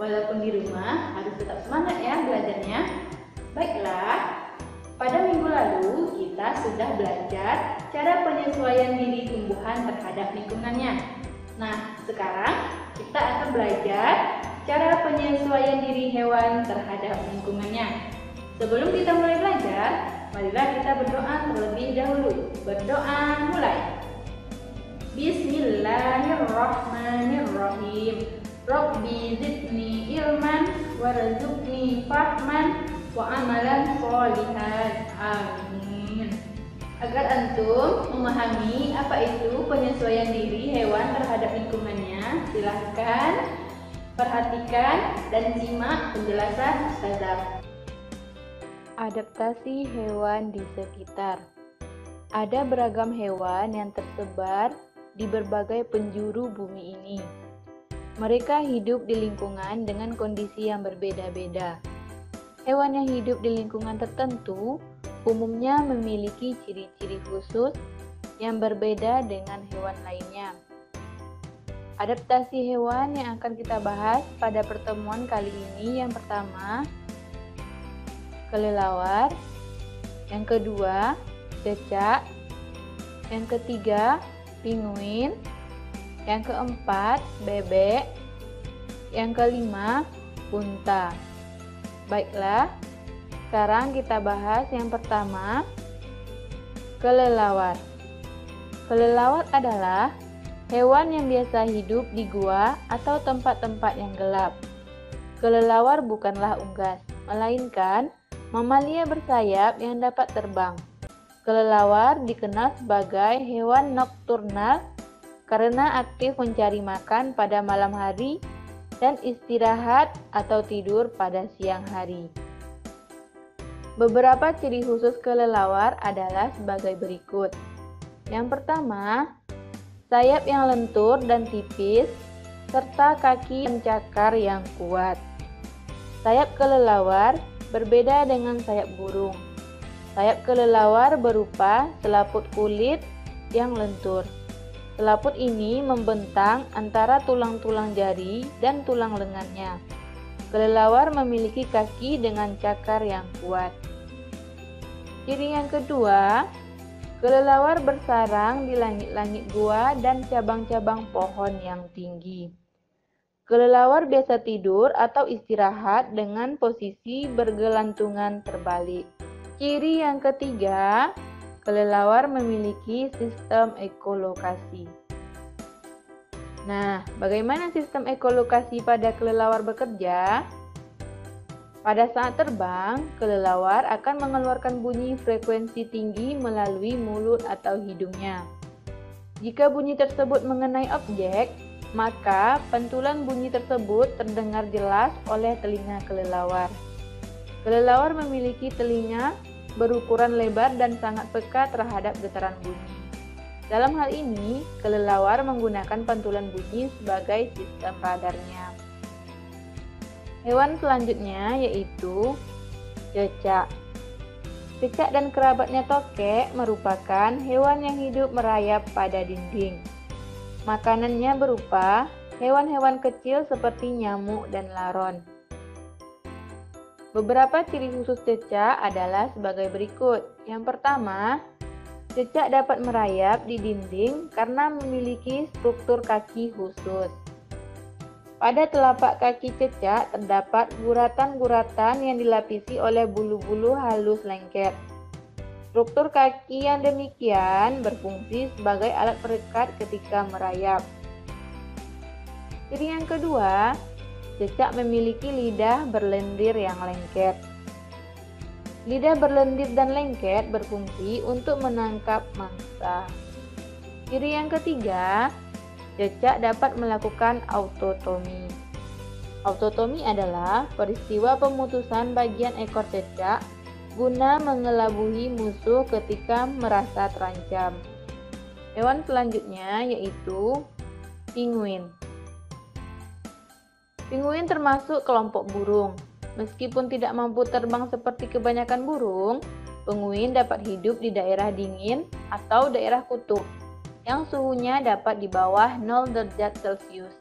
Walaupun di rumah harus tetap semangat ya belajarnya. Baiklah, pada minggu lalu kita sudah belajar cara penyesuaian diri tumbuhan terhadap lingkungannya. Nah, sekarang kita akan belajar cara penyesuaian diri hewan terhadap lingkungannya. Sebelum kita mulai belajar, marilah kita berdoa terlebih dahulu. Berdoa mulai. Bismillahirrahmanirrahim. Rabbi zidni ilman warzuqni fahman wa amalan sholihan. Amin. Agar antum memahami apa itu penyesuaian diri hewan terhadap lingkungannya, silahkan perhatikan dan simak penjelasan Ustazah. Adaptasi hewan di sekitar. Ada beragam hewan yang tersebar di berbagai penjuru bumi ini. Mereka hidup di lingkungan dengan kondisi yang berbeda-beda. Hewan yang hidup di lingkungan tertentu umumnya memiliki ciri-ciri khusus yang berbeda dengan hewan lainnya. Adaptasi hewan yang akan kita bahas pada pertemuan kali ini yang pertama, kelelawar, yang kedua, cecak, yang ketiga, penguin, yang keempat, bebek, yang kelima, unta. Baiklah, sekarang kita bahas yang pertama, kelelawar. Kelelawar adalah hewan yang biasa hidup di gua atau tempat-tempat yang gelap. Kelelawar bukanlah unggas, melainkan mamalia bersayap yang dapat terbang. Kelelawar dikenal sebagai hewan nokturnal karena aktif mencari makan pada malam hari dan istirahat atau tidur pada siang hari. Beberapa ciri khusus kelelawar adalah sebagai berikut. Yang pertama, sayap yang lentur dan tipis, serta kaki mencakar yang kuat. Sayap kelelawar berbeda dengan sayap burung. Sayap kelelawar berupa selaput kulit yang lentur. Selaput ini membentang antara tulang-tulang jari dan tulang lengannya. Kelelawar memiliki kaki dengan cakar yang kuat. Ciri yang kedua, kelelawar bersarang di langit-langit gua dan cabang-cabang pohon yang tinggi. Kelelawar biasa tidur atau istirahat dengan posisi bergelantungan terbalik. Ciri yang ketiga, kelelawar memiliki sistem ekolokasi. Nah, bagaimana sistem ekolokasi pada kelelawar bekerja? Pada saat terbang, kelelawar akan mengeluarkan bunyi frekuensi tinggi melalui mulut atau hidungnya. Jika bunyi tersebut mengenai objek, maka pantulan bunyi tersebut terdengar jelas oleh telinga kelelawar. Kelelawar memiliki telinga berukuran lebar dan sangat peka terhadap getaran bunyi. Dalam hal ini, kelelawar menggunakan pantulan bunyi sebagai sistem radarnya. Hewan selanjutnya yaitu cecak. Cecak dan kerabatnya tokek merupakan hewan yang hidup merayap pada dinding. Makanannya berupa hewan-hewan kecil seperti nyamuk dan laron. Beberapa ciri khusus cecak adalah sebagai berikut. Yang pertama, cecak dapat merayap di dinding karena memiliki struktur kaki khusus. Pada telapak kaki cecak terdapat guratan-guratan yang dilapisi oleh bulu-bulu halus lengket. Struktur kaki yang demikian berfungsi sebagai alat perekat ketika merayap. Ciri yang kedua, cecak memiliki lidah berlendir yang lengket. Lidah berlendir dan lengket berfungsi untuk menangkap mangsa. Ciri yang ketiga, cecak dapat melakukan autotomi. Autotomi adalah peristiwa pemutusan bagian ekor cecak guna mengelabuhi musuh ketika merasa terancam. Hewan selanjutnya yaitu penguin. Penguin termasuk kelompok burung. Meskipun tidak mampu terbang seperti kebanyakan burung, penguin dapat hidup di daerah dingin atau daerah kutub yang suhunya dapat di bawah 0 derajat Celcius.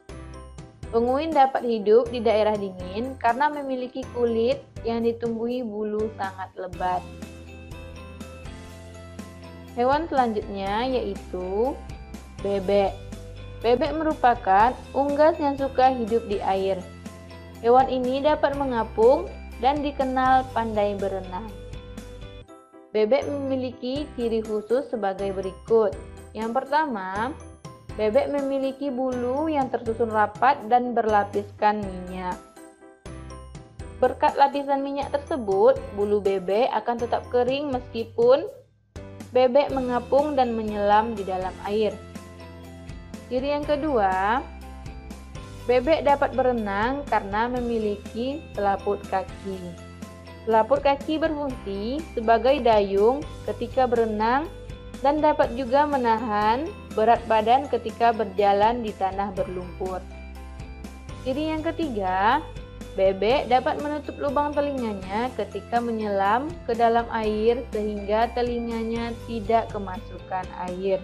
Penguin dapat hidup di daerah dingin karena memiliki kulit yang ditumbuhi bulu sangat lebat. Hewan selanjutnya yaitu bebek. Bebek merupakan unggas yang suka hidup di air. Hewan ini dapat mengapung dan dikenal pandai berenang. Bebek memiliki ciri khusus sebagai berikut. Yang pertama, bebek memiliki bulu yang tersusun rapat dan berlapiskan minyak. Berkat lapisan minyak tersebut, bulu bebek akan tetap kering meskipun bebek mengapung dan menyelam di dalam air. Ciri yang kedua, bebek dapat berenang karena memiliki selaput kaki. Selaput kaki berfungsi sebagai dayung ketika berenang dan dapat juga menahan berat badan ketika berjalan di tanah berlumpur. Ciri yang ketiga, bebek dapat menutup lubang telinganya ketika menyelam ke dalam air sehingga telinganya tidak kemasukan air.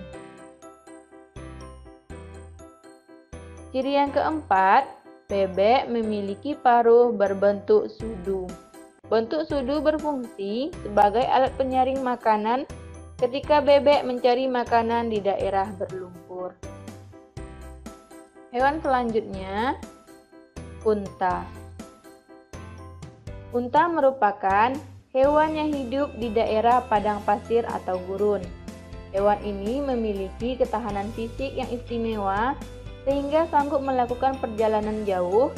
Ciri yang keempat, bebek memiliki paruh berbentuk sudu. Bentuk sudu berfungsi sebagai alat penyaring makanan ketika bebek mencari makanan di daerah berlumpur. Hewan selanjutnya, unta. Unta merupakan hewan yang hidup di daerah padang pasir atau gurun. Hewan ini memiliki ketahanan fisik yang istimewa sehingga sanggup melakukan perjalanan jauh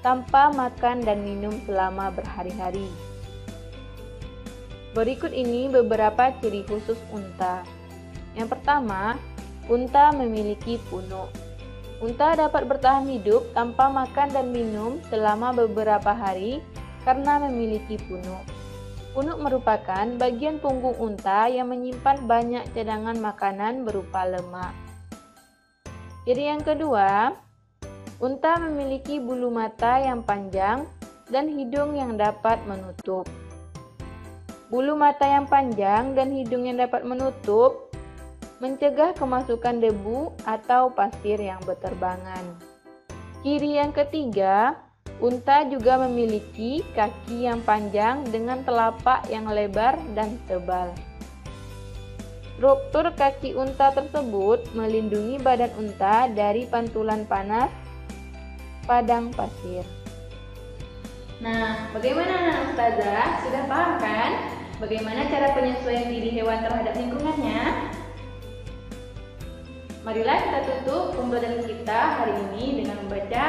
tanpa makan dan minum selama berhari-hari. Berikut ini beberapa ciri khusus unta. Yang pertama, unta memiliki punuk. Unta dapat bertahan hidup tanpa makan dan minum selama beberapa hari karena memiliki punuk. Punuk merupakan bagian punggung unta yang menyimpan banyak cadangan makanan berupa lemak. Ciri yang kedua, unta memiliki bulu mata yang panjang dan hidung yang dapat menutup. Bulu mata yang panjang dan hidung yang dapat menutup mencegah kemasukan debu atau pasir yang berterbangan. Ciri yang ketiga, unta juga memiliki kaki yang panjang dengan telapak yang lebar dan tebal. Struktur kaki unta tersebut melindungi badan unta dari pantulan panas padang pasir. Nah, bagaimana Ustazah? Sudah paham kan? Bagaimana cara penyesuaian diri hewan terhadap lingkungannya? Marilah kita tutup pembelajaran kita hari ini dengan membaca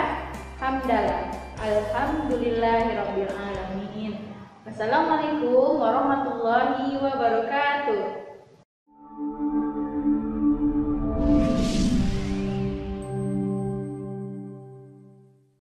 hamdalah. Alhamdulillahirabbil alamin. Wassalamualaikum warahmatullahi wabarakatuh.